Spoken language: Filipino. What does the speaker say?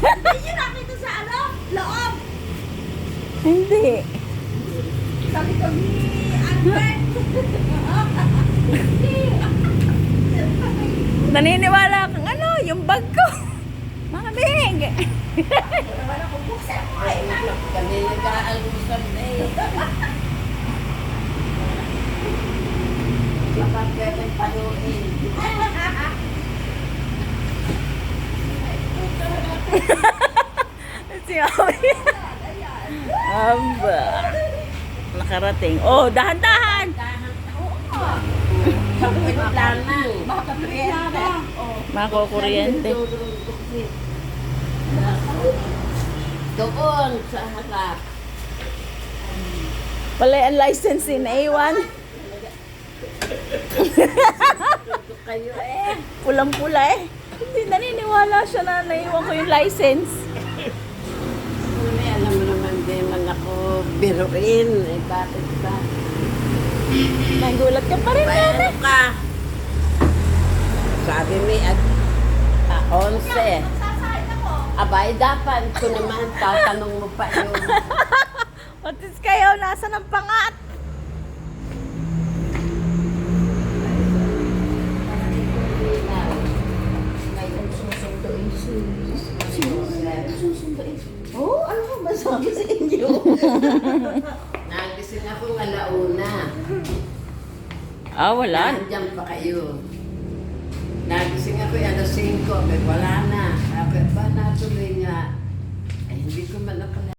Hindi nyo nakita sa ano? Loob. Hindi. Sabi ko ni Albert. Naniniwala kang ano, yung bag ko. Mga big. Naman ako buksan mo. Ay, Kami nag-aalusan na eh. Kapag kami panuin. Si Mami. Aba. Nakarating. Oh, dahan-dahan. Kapit lang na. baka kuryente. Makukuryente. Doon sa harap. Pala ang license in A1. Kayo eh. Pulang-pula eh. Hindi naniniwala siya na naiwan ko yung license. May alam mo naman din man ako biruin. Eh, bakit ba? Nagulat ka pa rin, Bayano Nene. ka. Sabi mo, 11. Magsasahid ako. Abay, dapat ko naman tatanong mo pa yun. Matis kayo, nasa ng pangat. Ngayon susunduin Oh, ano ba masabi sa inyo? Nagising ako ng alauna. Ah, wala. Nandiyan pa kayo. Nagising ako yung alas 5. Wala na. Sabi, ba natuloy nga. Ay, hindi ko man nakala.